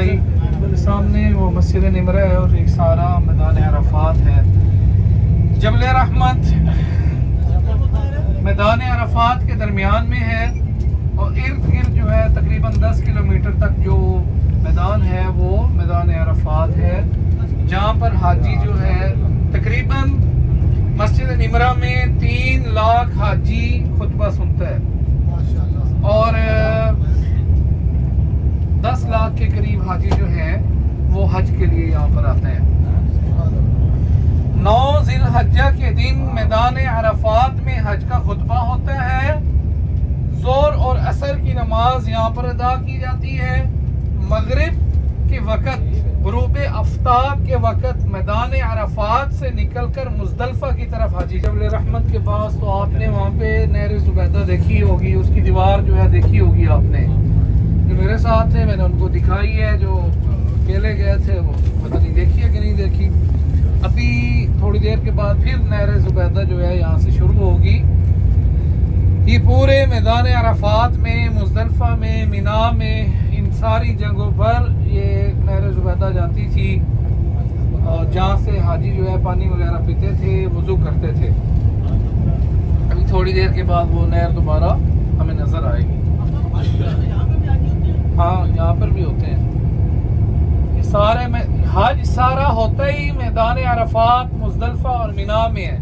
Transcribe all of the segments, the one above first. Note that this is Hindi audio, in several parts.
भाई, सामने वो मस्जिद निमरा है और एक सारा मैदान अरफात है। जबल रहमत मैदान अरफात के दरमियान में है और इर्द गिर्द जो है तकरीबन 10 किलोमीटर तक जो मैदान है वो मैदान अरफात है, जहाँ पर हाजी जो है तकरीबन मस्जिद निमरा में 3 लाख हाजी खुतबा सुनता है और 10 लाख के करीब हाजी जो है वो हज के लिए यहाँ पर आते हैं। 9 जिलहज्जा के दिन मैदान अरफात में हज का खुतबा होता है। जोर और असर की नमाज यहाँ पर अदा की जाती है। मगरिब के वक़्त गुरूब आफ्ताब के वक़्त मैदान अरफात से निकलकर मुजदलफा की तरफ हाजी जबल रहमत के पास, तो आपने वहाँ पे नहर ज़ुबैदा देखी होगी, उसकी दीवार जो है देखी होगी आपने। जो मेरे साथ थे मैंने उनको दिखाई है, जो अकेले गए थे वो पता नहीं देखी है कि नहीं देखी। अभी थोड़ी देर के बाद फिर नहर ज़ुबैदा जो है यहाँ से शुरू होगी। ये पूरे मैदान अरफात में, मुजदलफा में, मिना में, इन सारी जगहों पर ये नहर ज़ुबैदा जाती थी और जहाँ से हाजी जो है पानी वगैरह पीते थे, वुज़ू करते थे। अभी थोड़ी देर के बाद वो नहर दोबारा हमें नज़र आएगी। हाँ, यहाँ पर भी होते हैं ये सारे में। हज सारा होता ही मैदान अरफात, मुजदलफा और मिना में है।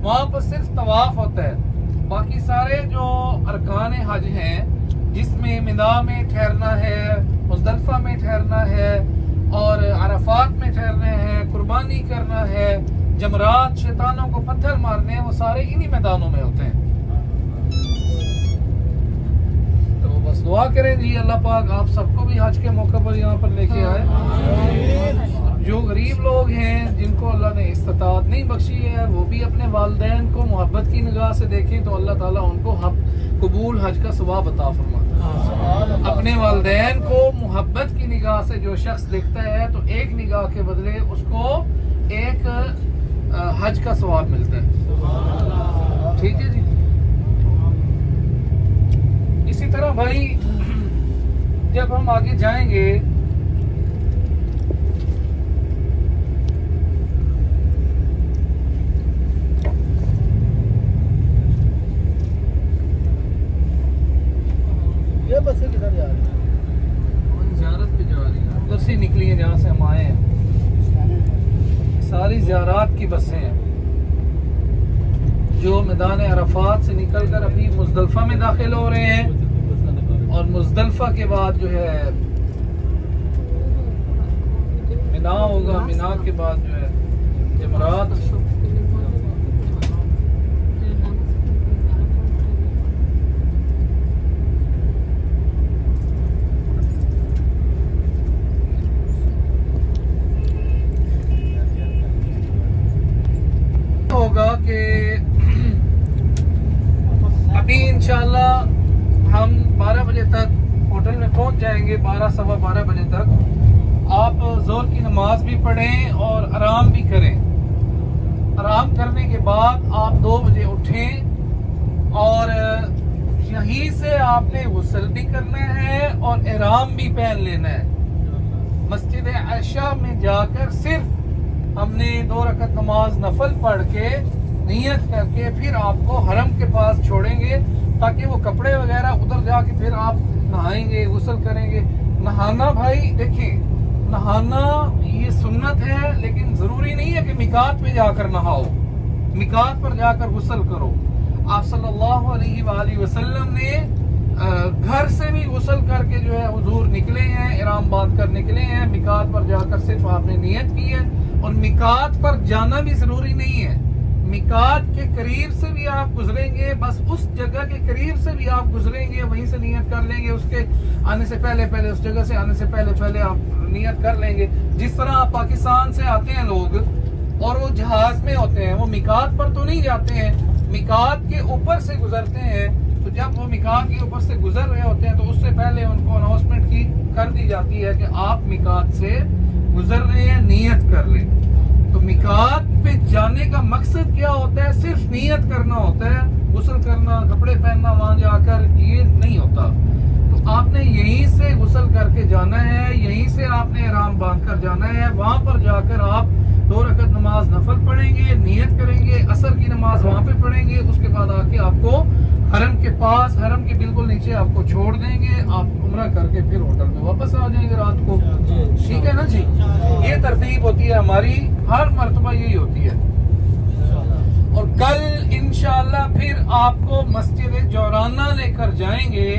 वहाँ पर सिर्फ तवाफ होता है। बाकी सारे जो अरकान हज हैं, जिसमें मिना में ठहरना है, मुजदलफा में ठहरना है और अरफात में ठहरना है, कुर्बानी करना है, जमरात शैतानों को पत्थर मारने हैं, वो सारे इन्हीं मैदानों में होते हैं। तो बस दुआ करें जी अल्लाह पाक आप सबको भी हज के मौके पर यहाँ पर लेके आए। जो गरीब लोग हैं, जिनको अल्लाह ने इस्तिताअत नहीं बख्शी है, वो भी अपने वालिदैन को मोहब्बत की निगाह से देखें तो अल्लाह ताला उनको कबूल हज का सवाब अता फरमाता है। अपने वालिदैन को मोहब्बत की निगाह से जो शख्स देखता है तो एक निगाह के बदले उसको एक हज का सवाब मिलता है। ठीक है जी। इसी तरह भाई जब हम आगे जाएंगे बसें किधर जा रही हैं? ज़ियारत पे जा रही है, उधर से निकली है जहाँ से हम आए हैं। सारी ज़ियारत की बसें हैं जो मैदान अरफात से निकलकर अभी मुजदलफा में दाखिल हो रहे हैं और मुजदलफा के बाद जो है मिना होगा, मिना के बाद जो है जमरात। होगा कि अभी इंशाल्लाह हम 12 बजे तक होटल में पहुंच जाएंगे। 12 सवा 12 बजे तक आप जोर की नमाज भी पढ़ें और आराम भी करें। आराम करने के बाद आप 2 बजे उठें और यहीं से आपने गुस्ल भी करना है और ihram भी पहन लेना है। मस्जिद आयशा में जाकर सिर्फ हमने 2 रकत नमाज नफल पढ़ के नियत करके फिर आपको हरम के पास छोड़ेंगे, ताकि वो कपड़े वगैरह उधर जाके फिर आप नहाएंगे, गुस्ल करेंगे। नहाना भाई देखिए, नहाना ये सुन्नत है, लेकिन जरूरी नहीं है कि मिकात पे जाकर नहाओ, मिकात पर जाकर गुस्ल करो। आप सल्लल्लाहु अलैहि वसल्लम ने घर से भी गुस्ल करके जो है हुजूर निकले हैं, ihram बांध कर निकले हैं। मिकात पर जाकर सिर्फ आपने नियत की है और मिकात पर जाना भी जरूरी नहीं है। मिकात के करीब से भी आप गुजरेंगे, बस उस जगह के करीब से भी आप गुजरेंगे, वहीं से नियत कर लेंगे। उसके आने से पहले उस जगह से आने से पहले आप नियत कर लेंगे। जिस तरह आप पाकिस्तान से आते हैं लोग और वो जहाज में होते हैं, वो मिकात पर तो नहीं जाते हैं, मिकात के ऊपर से गुजरते हैं। तो जब वो मिकात के ऊपर से गुजर रहे होते हैं तो उससे पहले उनको अनाउंसमेंट की कर दी जाती है कि आप मिकात से गुजर रहे हैं, नियत कर लें। तो मिकात पे जाने का मकसद क्या होता है? सिर्फ नियत करना होता है, गुस्ल करना, कपड़े पहनना वहां जाकर ये नहीं होता। तो आपने यहीं से गुस्ल करके जाना है, यहीं से आपने इहराम बांध कर जाना है। वहां पर जाकर आप 2 रकत नमाज नफल पढ़ेंगे, नियत करेंगे, असर की नमाज वहां पे पढ़ेंगे। उसके बाद आके आपको हरम के पास, हरम के बिल्कुल नीचे आपको छोड़ देंगे। आप उम्रा करके फिर होटल में वापस आ जाएंगे रात को। ठीक है ना जी? ये तरतीब होती है हमारी, हर मर्तबा यही होती है। और कल इंशाअल्लाह फिर आपको मस्जिद जौराना लेकर जाएंगे।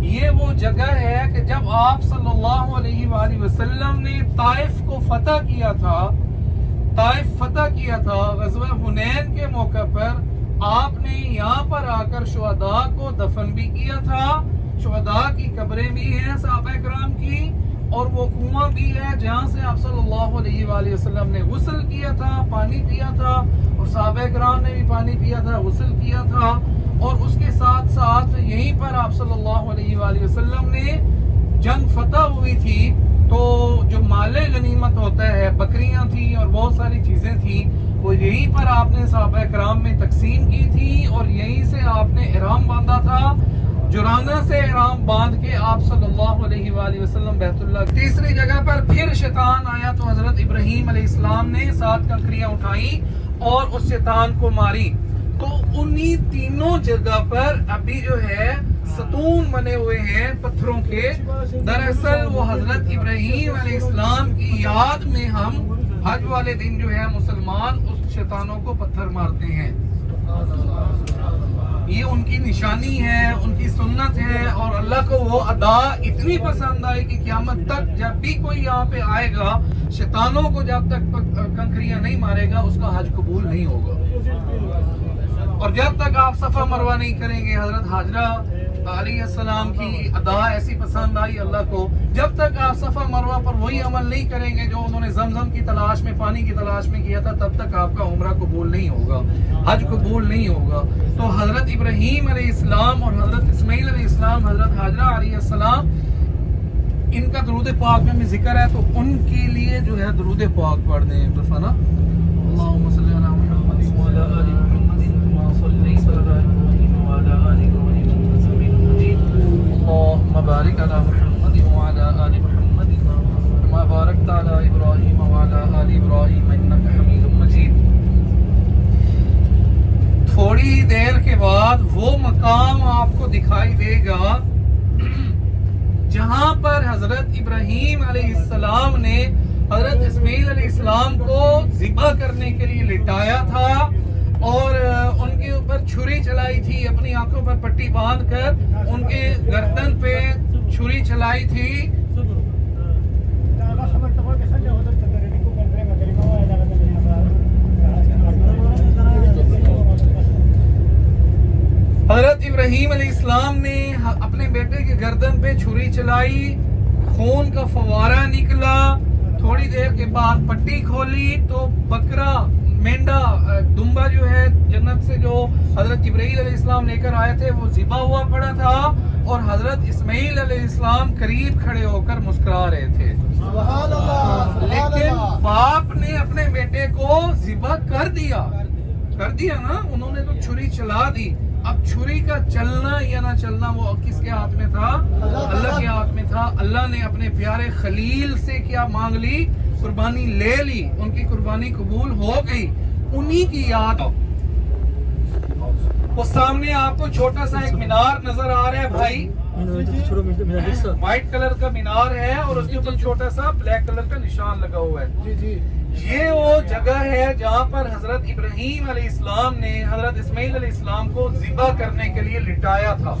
ये वो जगह है कि जब आप सल्लल्लाहु अलैहि वसल्लम ने ताइफ को फतह किया था, ग़ज़वा हुनैन के मौके पर आपने यहाँ पर आकर शुहदा को दफन भी किया था। शुहदा की कब्रें भी हैं सहाबा किराम की, और वो कुआं भी है जहाँ से आप सल्लल्लाहु अलैहि वसल्लम ने गुस्ल किया था, पानी पिया था, और सहाबा किराम ने भी पानी पिया था, गुस्ल किया था। और उसके साथ साथ यहीं पर आप सल्लल्लाहु अलैहि वसल्लम ने जंग फतह हुई थी, तो जो माले गनीमत होता है, बकरियां थी और बहुत सारी चीजें थी, वो यहीं पर आपने सहाबा किराम में तकसीम की थी, और यहीं से आपने इहराम बांधा था। जुराना से इहराम बांध के आप सल्लल्लाहु अलैहि वसल्लम बैतुल्लाह। तीसरी जगह पर फिर शैतान आया, तो हजरत इब्राहीम अलैहिस्सलाम ने 7 कंकरियां उठाई और उस शैतान को मारी। तो उन्हीं तीनों जगह पर अभी जो है सतून बने हुए हैं पत्थरों के। दरअसल वो हजरत इब्राहीम अलैहिस्सलाम की याद में हम हज वाले दिन जो है मुसलमान उस शैतानों को पत्थर मारते हैं। ये उनकी निशानी है, उनकी सुन्नत है, और अल्लाह को वो अदा इतनी पसंद आई कि क़यामत तक जब भी कोई यहाँ पे आएगा, शैतानों को जब तक कंकरियां नहीं मारेगा, उसका हज कबूल नहीं होगा। और जब तक आप सफा मरवा नहीं करेंगे, हजरत हाजरा अलैहिस्सलाम की अदा ऐसी पसंद आई अल्लाह को, जब तक आप सफा मरवा पर वही अमल नहीं करेंगे जो उन्होंने जमजम की तलाश में, पानी की तलाश में किया था, तब तक आपका उम्रा कबूल नहीं होगा, हज कबूल नहीं होगा। तो हजरत इब्राहीम अलैहिस्सलाम और हजरत इस्माइल अलैहिस्सलाम, हजरत हाजरा अलैहिस्सलाम, इनका दुरूद पाक में जिक्र है, तो उनके लिए जो है दुरूद पाक पढ़ दें एक दफा ना। अल्लाहुम्मा सल्ली अला मुहम्मद व अला आलि मुहम्मद कमा सल्लैता अला इब्राहीम व अला आलि इब्राहीम इन्नका हमीदुम मजीद। अल्लाहुम्मा बारिक अला मुहम्मद व अला आलि मुहम्मद कमा बारकता अला इब्राहीम व अला आलि इब्राहीम इन्नका हमीदुम मजीद। थोड़ी देर के बाद वो मकाम आपको दिखाई देगा जहां पर हजरत इब्राहीम अलैहिस्सलाम ने हजरत इस्माइल अलैहिस्सलाम को ज़िबा करने के लिए लिटाया था, और उनके ऊपर छुरी चलाई थी, अपनी आंखों पर पट्टी बांधकर उनके गर्दन पे छुरी चलाई थी। हजरत इब्राहीम अलैहिस्सलाम ने अपने बेटे के गर्दन पे छुरी चलाई, खून का फवारा निकला। थोड़ी देर के बाद पट्टी खोली तो बकरा, मेंढा, दुम्बा जो है जन्नत से जो हजरत जिब्रील अलैहिस्सलाम लेकर आए थे, वो ज़िबा हुआ पड़ा था, और हजरत इस्माइल अलैहिस्सलाम करीब खड़े होकर मुस्कुरा रहे थे। लेकिन बाप ने अपने बेटे को ज़िबा कर दिया ना, उन्होंने तो छुरी चला दी। अब छुरी का चलना या ना चलना वो किसके हाथ में था? अल्लाह के हाथ में था। अल्लाह ने अपने प्यारे खलील से क्या मांग ली? कुर्बानी ले ली, उनकी कुर्बानी कबूल हो गई। उन्हीं की याद। वो सामने आपको छोटा सा एक मीनार नजर आ रहा है भाई, व्हाइट कलर का मीनार है, और उसके ऊपर छोटा सा ब्लैक कलर का निशान लगा हुआ है। ये वो जगह है जहाँ पर हजरत इब्राहीम अलैहिस्सलाम ने हजरत इस्माइल अलैहिस्सलाम को ज़िबा करने के लिए लिटाया था।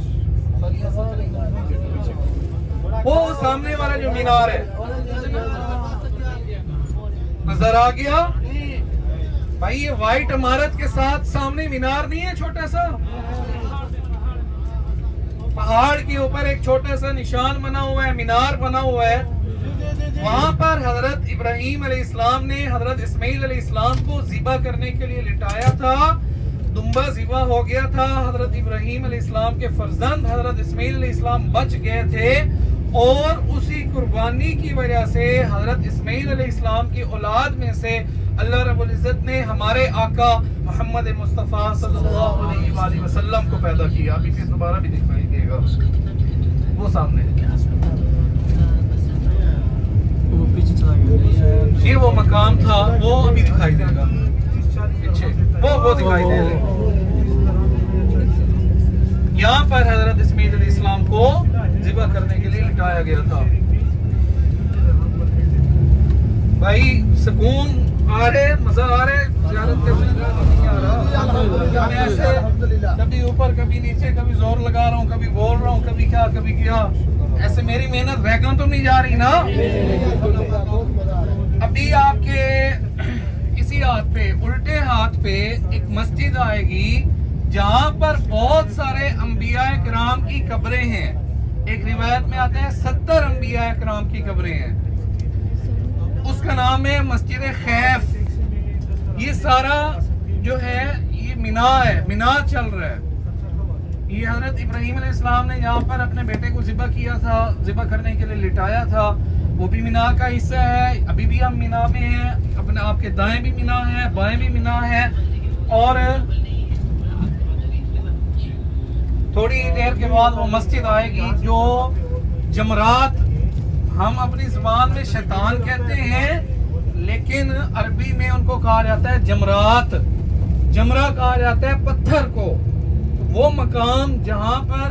वो सामने वाला जो मीनार है नजर आ गया भाई? ये व्हाइट इमारत के साथ सामने मीनार नहीं है, छोटा सा पहाड़ के ऊपर एक छोटा सा निशान बना हुआ है, मीनार बना हुआ है। वहां पर हजरत इब्राहीम अलैहिस्सलाम ने हजरत इस्माइल अलैहिस्सलाम को ज़िबा करने के लिए लिटाया था। दुम्बा ज़िबा हो गया था। हजरत इब्राहीम अलैहिस्सलाम के फर्जंद हजरत इस्माइल अलैहिस्सलाम बच गए थे, और उसी कुर्बानी की वजह से हजरत इस्माइल अलैहिस्सलाम की औलाद में से अल्लाह रब्बुल इज्जत ने हमारे आका मोहम्मद मुस्तफ़ा सल्लल्लाहु अलैहि वसल्लम को पैदा किया। अभी फिर दोबारा भी दिखाई देगा। वो सामने वो पीछे चला गया। ये वो मकाम था, वो अभी दिखाई देगा पीछे, वो दिखाई दे रहा है। यहाँ पर हजरत इस्माइल अलैहिस्सलाम को ज़िबा करने के लिए लिटाया गया था। भाई सुकून आ रहे, मजा आ रहे, ज़ियारत करने का नहीं आ रहा। मैं ऐसे कभी ऊपर कभी नीचे, कभी जोर लगा रहा हूँ, कभी बोल रहा हूँ, कभी क्या, ऐसे मेरी मेहनत रह तो नहीं जा रही ना। अभी आपके इसी हाथ पे, उल्टे हाथ पे एक मस्जिद आएगी जहाँ पर बहुत सारे अंबिया किराम की कब्रें हैं। एक रिवायत में आते हैं 70 अंबिया किराम की कब्रें हैं। उसका नाम है मस्जिद खैफ। ये सारा जो है ये मिना है, मिना चल रहा है। ये हजरत इब्राहीम अलैहिस्सलाम ने यहाँ पर अपने बेटे को ज़िबा किया था, ज़िबा करने के लिए लिटाया था। वो भी मिना का हिस्सा है। अभी भी हम मिना में हैं। अपने आपके दाएं भी मिना है, बाएं भी मिना है। और थोड़ी देर के बाद वो मस्जिद आएगी जो जमरात, हम अपनी जुबान में शैतान कहते हैं, लेकिन अरबी में उनको कहा जाता है जमरात। जमरा कहा जाता है पत्थर को। वो मकाम जहाँ पर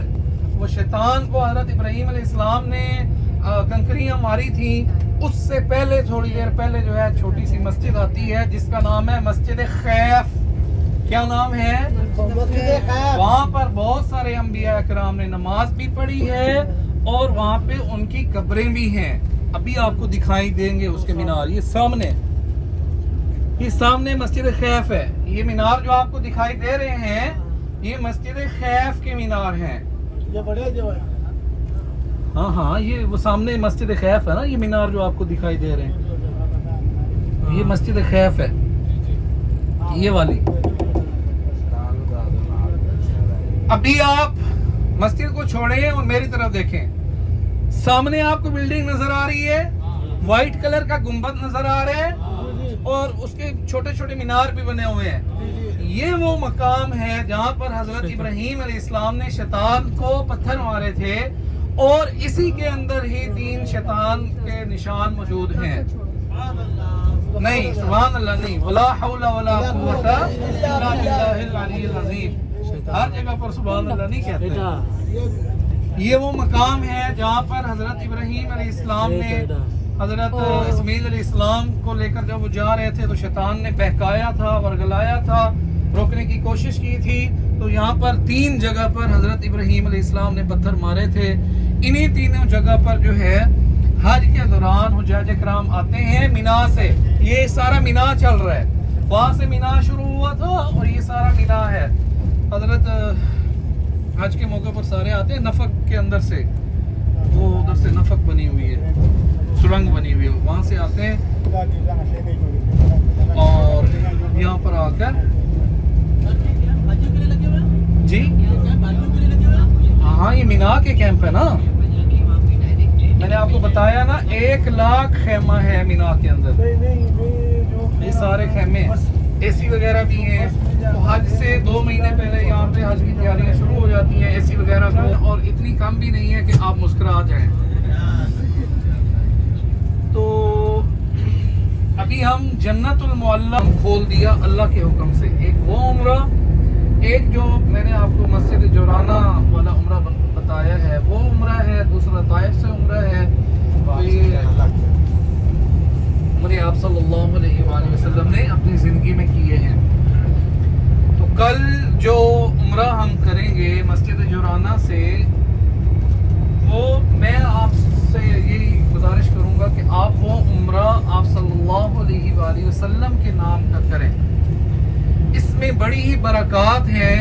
वो शैतान को हजरत इब्राहीम अलैहिस्सलाम ने कंकरियां मारी थी, उससे पहले थोड़ी देर पहले जो है छोटी सी मस्जिद आती है जिसका नाम है मस्जिद खैफ। क्या नाम है? वहाँ पर बहुत सारे अंबिया किराम ने नमाज भी पढ़ी है और वहाँ पे उनकी कब्रें भी हैं। अभी आपको दिखाई देंगे उसके मीनार। ये सामने मस्जिद खैफ है। ये मीनार जो आपको दिखाई दे रहे हैं, ये मस्जिद खैफ के मीनार हैं। ये बड़े जो है, हाँ, ये वो सामने मस्जिद खैफ है ना। ये मीनार जो आपको दिखाई दे रहे हैं, ये मस्जिद खैफ है, ये वाली। अभी आप मस्जिद को छोड़ें और मेरी तरफ देखें। सामने आपको बिल्डिंग नजर आ रही है, व्हाइट कलर का गुंबद नजर आ रहा है और उसके छोटे छोटे मीनार भी बने हुए हैं। ये वो मकाम है जहाँ पर हजरत इब्राहीम अलैहिस्सलाम ने शैतान को पत्थर मारे थे और इसी के अंदर ही 3 शैतान के निशान मौजूद हैं। नहीं, सुभान अल्लाह नहीं, वला हौला वला कुव्वता इल्ला बिल्लाहिल अलीय्यिल अज़ीम। हर जगह पर सुभान अल्लाह नहीं कहते। ये वो मकाम है जहाँ पर हजरत इब्राहीम अलैहिस्सलाम ने हजरत इस्माइल अलैहिस्सलाम को लेकर जब वो जा रहे थे तो शैतान ने बहकाया था, वर्गलाया था, रोकने की कोशिश की थी। तो यहाँ पर 3 जगह पर हजरत इब्राहीम अलैहिस्सलाम ने पत्थर मारे थे। इन्हीं तीनों जगह पर जो है हज के दौरान हुज्जाज किराम आते हैं मिना से। ये सारा मिना चल रहा है, वहाँ से मिना शुरू हुआ था और ये सारा मिना है। हजरत हज के मौके पर सारे आते हैं नफक के अंदर से, वो उधर से नफक बनी हुई है, सुरंग बनी हुई है, वहाँ से आते हैं और यहाँ पर आकर जी हाँ, ये मीना के कैंप है ना। मैंने आपको बताया ना 1 लाख खेमा है मीना के अंदर। ये सारे खेमे, एसी वगैरह भी हैं। तो हज से 2 महीने पहले यहाँ पे हज की तैयारियां शुरू हो जाती हैं एसी वगैरह को, और इतनी कम भी नहीं है कि आप मुस्कुरा जाएं। तो अभी हम जन्नतुल मुअल्ला खोल दिया अल्लाह के हुक्म से। एक वो उम्रा, एक जो मैंने आपको मस्जिद जोराना वाला उम्रा बताया है वो उम्रा है, दूसरा ताइफ से उम्रा है। उम्रे आप सल्लल्लाहु अलैहि वसल्लम ने अपनी ज़िंदगी में किए हैं। तो कल जो उम्रा हम करेंगे मस्जिद जोराना से, वो मैं आपसे यही गुजारिश करूंगा कि आप वो उम्रा आप सल्लल्लाहु अलैहि वसल्लम के नाम का करें। इसमें बड़ी ही बरकत है।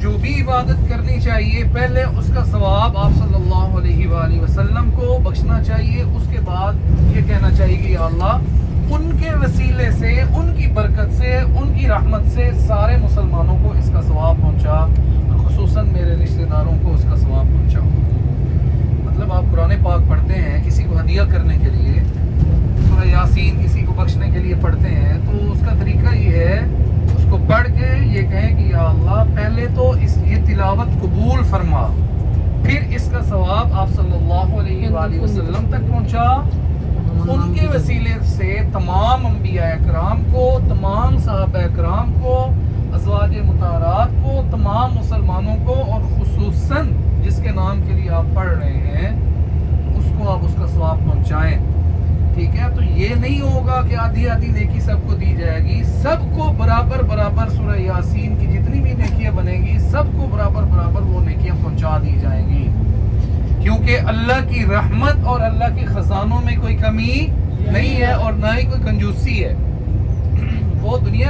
जो भी इबादत करनी चाहिए पहले उसका सवाब आप सल्लल्लाहु अलैहि वसल्लम को बख्शना चाहिए। उसके बाद ये कहना चाहिए कि या अल्लाह उनके वसीले से, उनकी बरकत से, उनकी रहमत से सारे मुसलमानों को इसका सवाब पहुँचा और खुसूसन मेरे रिश्तेदारों को उसका सवाब पहुँचाओ। मतलब आप कुरान पाक पढ़ते हैं किसी को हदिया करने के लिए, सूरह यासीन किसी को बख्शने के लिए पढ़ते हैं, तो उसका तरीका ये है उसको पढ़ के ये कहें कि या अल्लाह पहले तो ये तिलावत कबूल फरमा, फिर इसका सवाब आप सल्लल्लाहु अलैहि वसल्लम तक पहुंचा। उनके वसीले से तमाम अंबिया कराम को, तमाम सहाबा कराम को, अज़वाज मुताहरात को, तमाम मुसलमानों को, और खुसूसन जिसके नाम के लिए आप पढ़ रहे हैं उसको आप उसका सवाब पहुंचाएं। ठीक है, तो ये नहीं होगा कि आधी आधी नेकी सबको दी जाएगी। सबको बराबर बराबर सूरह यासीन की जितनी भी नेकियां बनेगी सबको बराबर बराबर वो नेकियां पहुंचा दी जाएंगी, क्योंकि अल्लाह की रहमत और अल्लाह के खजानों में कोई कमी नहीं है और ना ही कोई कंजूसी है। वो दुनिया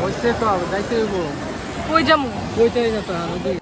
어디서 또 나이트 이거 কই যামু কইতেই না তো নদী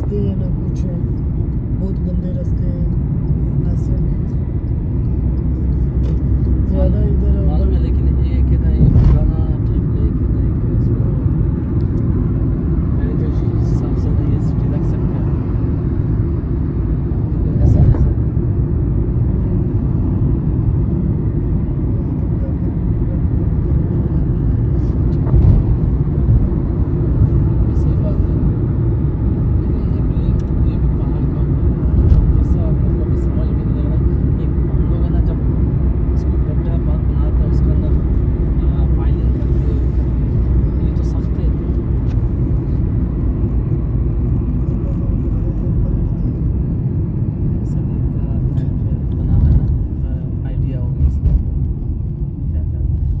रास्ते हैं ना कुछ है, बहुत गंदे रास्ते हैं ऐसे में ज़्यादा इधर मालूम है, लेकिन एक है ना, एक पुराना टाइप का, एक है ना, एक इसमें मैंने जो हिसाब से ना ये सिटी रख सकता है ऐसा ऐसा सही बात है। लेकिन ये भी पहाड़ का ऐसा हम लोग को अभी समझ में नहीं आ रहा। एक हम लोग है ना, जब इसको गड्ढा बनाता है उसके अंदर फाइलिंग करके, ये तो सख्त है। सदी का टाइप बना है ना, आइडिया हो गया इसका क्या करना है।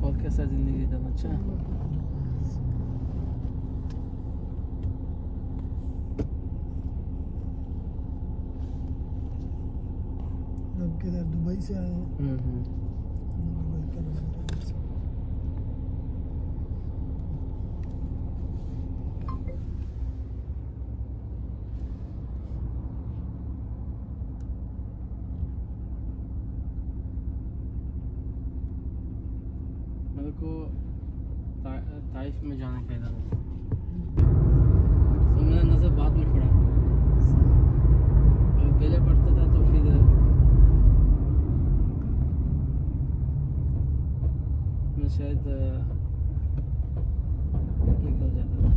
और कैसा ज़िंदगी जाना अच्छा है? अब किधर दुबई से आए हैं, दुबई का नंबर है इधर से। मेरे को ताइफ में जाने का इरादा था, तो मेरा नज़र बाद में पड़ा। अगर पहले पढ़ता था तो फिर मैं शायद निकल जाता था।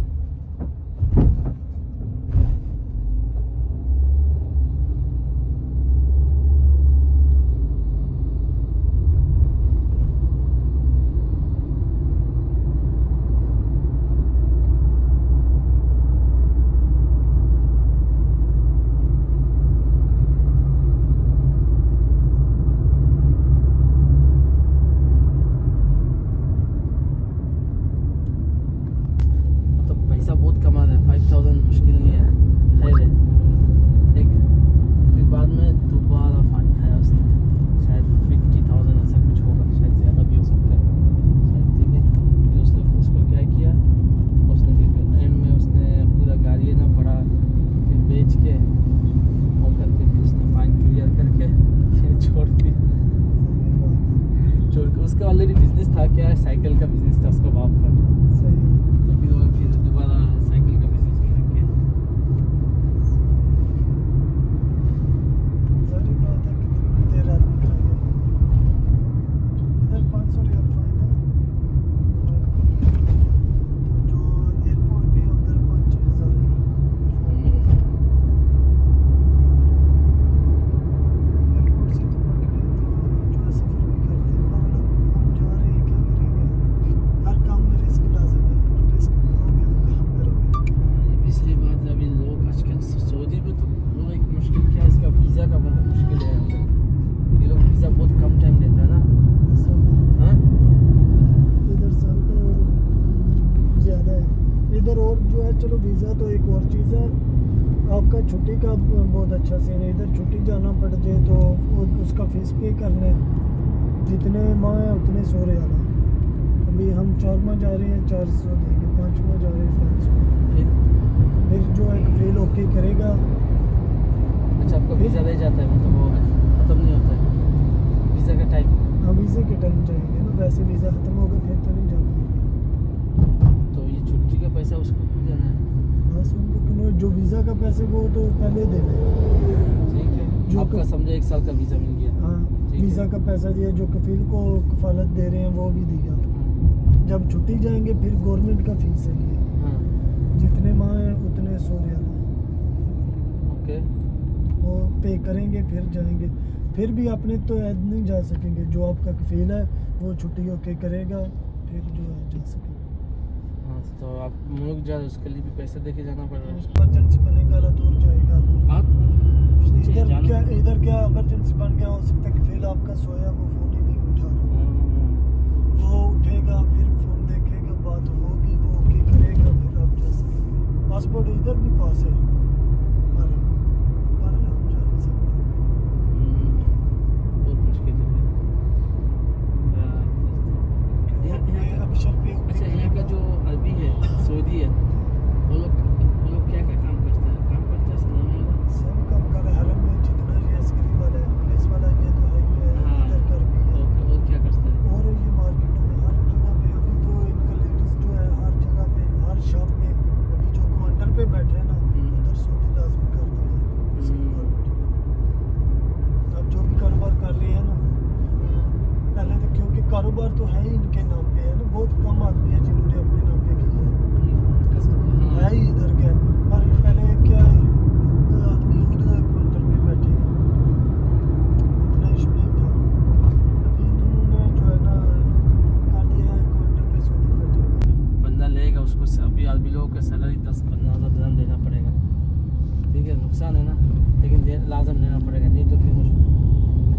मतलब पैसा बहुत कमा रहा है, 5000 मुश्किल नहीं है, खैर है। एक फिर बाद में दोबारा फाइन खाया उसने, शायद 50,000 ऐसा कुछ होगा, शायद ज़्यादा भी हो सकता है शायद, ठीक है। फिर उसने उसको क्या किया, उसने फिर एंड में उसने पूरा गाड़ी है ना बड़ा फिर बेच के वो करके फिर उसने फाइन क्लियर करके फिर छोड़ दिया। छोड़ के उसका ऑलरेडी बिजनेस था, क्या है, साइकिल का बिजनेस था उसका बाप का, सही तो फिर वो फिर दोबारा साइकिल का बिजनेस में लग गया। सारी बात है, कितनी देर आदमी खाएगा। इधर 500 रियाल फाइन है, जो एयरपोर्ट भी है उधर 5-6 हज़ार है। एयरपोर्ट से तो पकड़े तो जो है सफ़र भी करते हैं, पर हम जा रहे हैं, क्या करेंगे। हर काम में रिस्क लाजिम है, रिस्क लोगे तो काम करोगे। ये पिछली बात है, अभी लोग आजकल सऊदी में तो वो एक मुश्किल क्या है, इसका वीज़ा का बहुत मुश्किल है यहाँ पे। ये लोग वीज़ा बहुत कम टाइम देता है ना, ऐसा हाँ। इधर साल का ज़्यादा है इधर। और जो है चलो वीज़ा तो एक और चीज़ है, आपका छुट्टी का बहुत अच्छा सीन है। इधर छुट्टी जाना पड़ जाए तो उसका फीस पे करना है, जितने माह है उतने 100 रियाल है। अभी हम 4 माह जा रहे हैं 400 देंगे, 5 माह जा रहे हैं 500। फिर जो है कफील ओके करेगा। अच्छा, आपका वीज़ा रह जाता है, मतलब वो ख़त्म नहीं होता है वीज़ा का टाइम? हाँ वीज़े के टाइम जाएंगे ना, वैसे वीज़ा ख़त्म होगा फिर तो नहीं जाना। तो ये छुट्टी का पैसा उसको खुद देना है, बस उनको जो वीज़ा का पैसे वो तो पहले देना है। ठीक है। जो आपका समझो 1 साल का वीज़ा मिल गया, हाँ ठीक है। वीज़ा का पैसा दिया, जो कफील को कफालत दे रहे हैं वो भी दिया। जब छुट्टी जाएंगे फिर गवर्नमेंट का फीस है ये, हाँ, जितने माह हैं उतने 100 रियाल है, ओके। वो पे करेंगे फिर जाएंगे। फिर भी अपने तो ऐद नहीं जा सकेंगे, जो आपका कफील है वो छुट्टी ओके करेगा फिर जो है जा सकेंगे। हाँ, तो आप मुल्क जा रहे हो, उसके लिए भी पैसा दे के जाना पड़ रहा है। इमरजेंसी बनेगा तो दूर जाएगा आदमी। आप इधर क्या इमरजेंसी बन गया, हो सकता है कफील आपका सोया वो फ़ोन ही नहीं उठा रहा, वो उठेगा फिर फ़ोन देखेगा, बात होगी वो ओके करेगा, फिर आप जा सकेंगे। पासपोर्ट इधर भी पास है हमारे, पर हम जा नहीं सकते। इधर तो है ही इनके नाम पे है ना, बहुत कम आदमी है जिन्होंने अपने नाम पे की है। है ही इधर क्या, पर पहले क्या है, आदमी खुद काउंटर पे बैठे हैं, इतना इशू नहीं था। अभी इन्होंने जो है ना कर दिया है काउंटर पे सऊदी बैठे। बंदा लेगा उसको अभी लोगों का सैलरी 10-15 हज़ार dirham देना पड़ेगा, ठीक है, नुकसान है ना, लेकिन लाजम देना पड़ेगा, नहीं तो फिर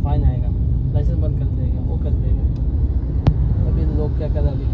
फाइन आएगा, लाइसेंस बंद कर देगा, वो कर देगा। अभी लोग क्या कर रहे हैं, अभी